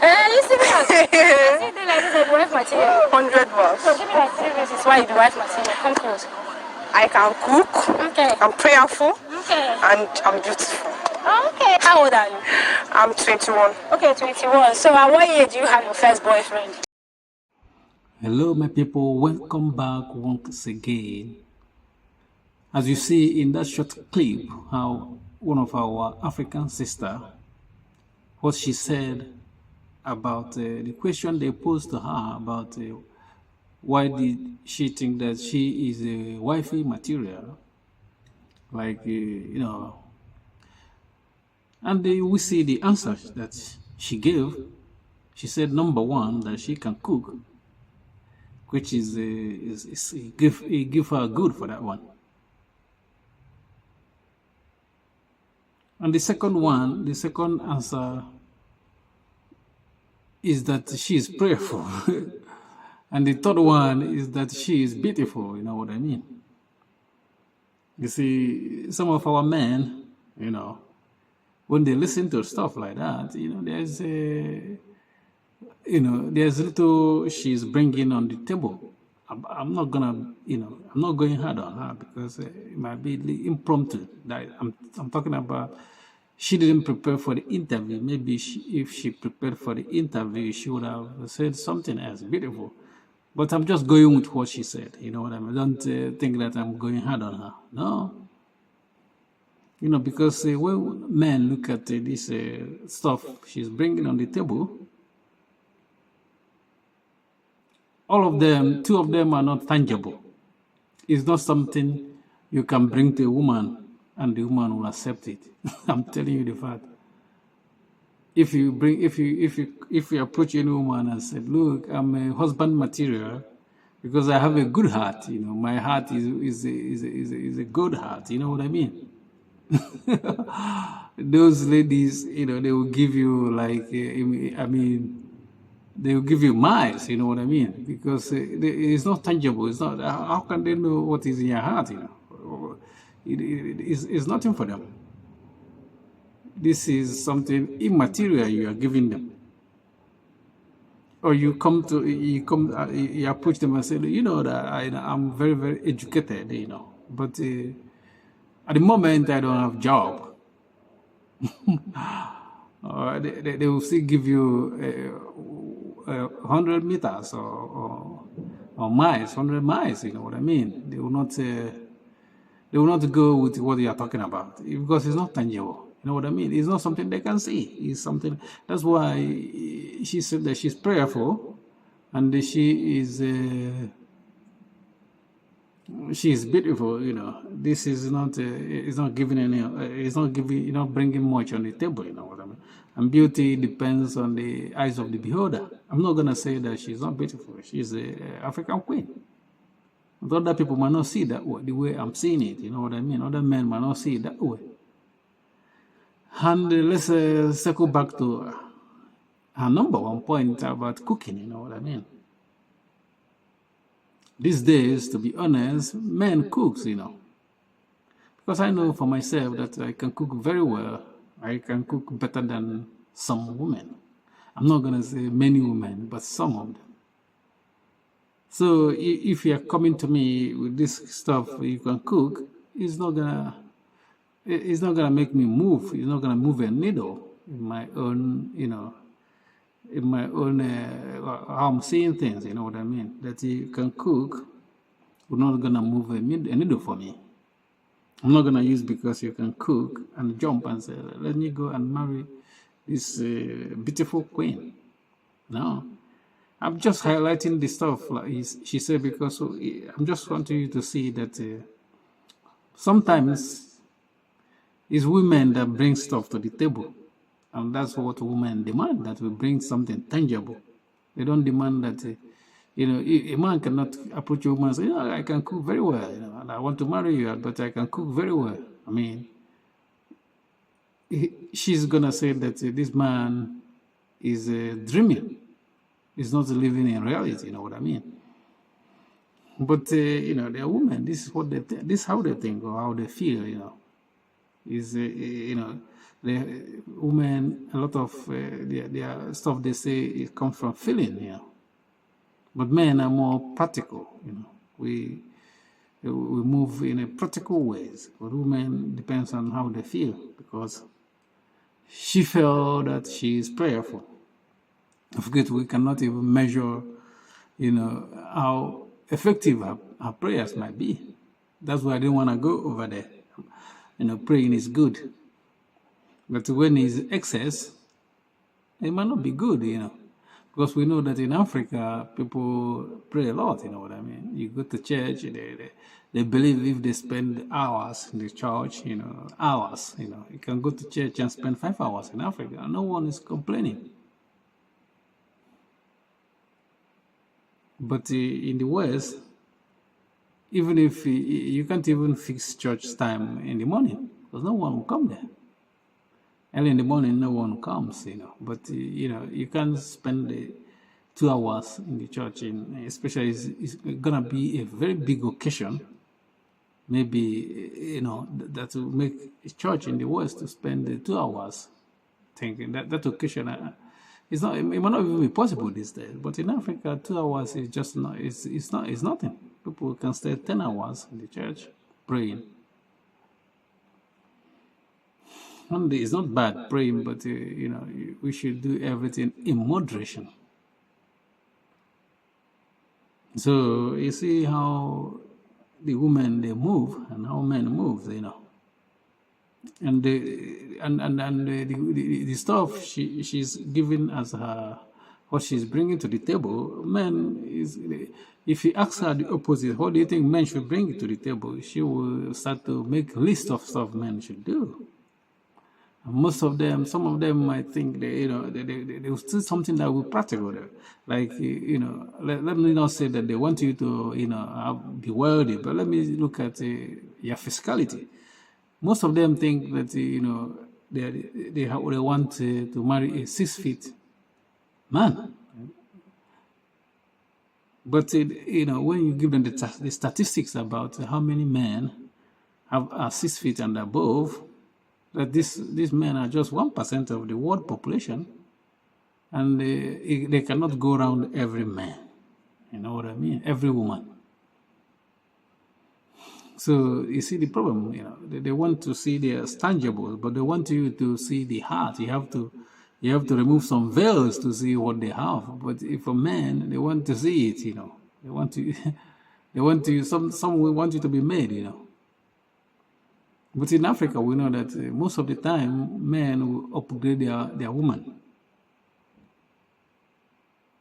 You see me as I see they like this as wife material. 100 So bucks. give me like 3 reasons why you be wife material. Come close. I can cook. Okay. I'm prayerful. Okay. And I'm beautiful. Okay. How old are you? I'm 21. Okay, 21. So at what age do you have your first boyfriend? Hello, my people. Welcome back once again. As you see in that short clip, how one of our African sister, what she said about the question they posed to her about why did she think that she is a wifey material, like and we see the answers that she gave. She said number one that she can cook, which is give her good for that one. And the second answer is that she is prayerful. And the third one is that she is beautiful, you know what I mean? You see, some of our men, when they listen to stuff like that, there's little she's bringing on the table. I'm not gonna, I'm not going hard on her because it might be impromptu. That I'm talking about. She didn't prepare for the interview. Maybe if she prepared for the interview, she would have said something else beautiful. But I'm just going with what she said. You know what I mean? Don't think that I'm going hard on her. No. Because when men look at this stuff she's bringing on the table, all of them, two of them are not tangible. It's not something you can bring to a woman and the woman will accept it. I'm telling you the fact. If you approach any woman and said, "Look, I'm a husband material because I have a good heart. My heart is a good heart. You know what I mean?" Those ladies, they will give you they will give you miles. You know what I mean? Because it's not tangible. It's not. How can they know what is in your heart? It's nothing for them. This is something immaterial you are giving them. Or you approach them and say, that I'm very, very educated, but at the moment I don't have job. They will still give you 100 meters or miles, 100 miles. You know what I mean? They will not go with what you are talking about because it's not tangible. You know what I mean? It's not something they can see. It's something. That's why she said that she's prayerful, and she is beautiful. This is not. It's not giving any. It's not giving. Not bringing much on the table. You know what I mean? And beauty depends on the eyes of the beholder. I'm not gonna say that she's not beautiful. She's an African queen. But other people might not see that way, the way I'm seeing it. You know what I mean? Other men might not see it that way. And let's circle back to her number one point about cooking. You know what I mean? These days, to be honest, men cooks. Because I know for myself that I can cook very well. I can cook better than some women. I'm not gonna say many women, but some of them. So if you're coming to me with this stuff you can cook, it's not gonna make me move. It's not gonna move a needle in my own, how I'm seeing things. You know what I mean? That you can cook, we're not gonna move a needle for me. I'm not gonna use because you can cook and jump and say, "Let me go and marry this beautiful queen." No. I'm just highlighting the stuff, like she said, because I'm just wanting you to see that sometimes it's women that bring stuff to the table. And that's what women demand, that we bring something tangible. They don't demand that, a man cannot approach a woman and say, "I can cook very well, and I want to marry you, but I can cook very well." I mean, she's going to say that this man is dreaming. It's not living in reality, you know what I mean? But they're women. This is what they this is how they think or how they feel. Is The women, a lot of their stuff they say it comes from feeling, But men are more practical, We move in a practical ways. But women depends on how they feel, because she felt that she is prayerful. I forget we cannot even measure, how effective her prayers might be. That's why I didn't want to go over there. Praying is good. But when it's excess, it might not be good, Because we know that in Africa, people pray a lot, you know what I mean? You go to church, they believe if they spend hours in the church, hours, You can go to church and spend 5 hours in Africa. No one is complaining. But in the West, even if you can't even fix church time in the morning, because no one will come there. Early in the morning, no one comes, But, you can't spend 2 hours in the church, especially it's going to be a very big occasion. Maybe, that will make a church in the West to spend 2 hours thinking that occasion. It might not even be possible these days. But in Africa, 2 hours is just not. It's nothing. People can stay 10 hours in the church praying. And it's not bad praying, but we should do everything in moderation. So you see how the women they move and how men move, and the stuff she's giving as what she's bringing to the table. Men is, if you ask her the opposite, what do you think men should bring to the table? She will start to make a list of stuff men should do. Most of them, some of them might think they will still something that will be practical. Like, let me not say that they want you to, be wealthy, but let me look at your physicality. Most of them think that, they want to marry a 6 feet man. But, when you give them the statistics about how many men are 6 feet and above, that these men are just 1% of the world population, and they cannot go around every man. You know what I mean? Every woman. So you see the problem. They want to see the tangible, but they want you to see the heart. You have to remove some veils to see what they have. But if a man, they want to see it. They want to. They want to. Some will want you to be made. But in Africa, we know that most of the time, men will upgrade their woman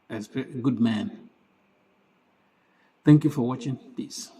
as good men. Thank you for watching. Peace.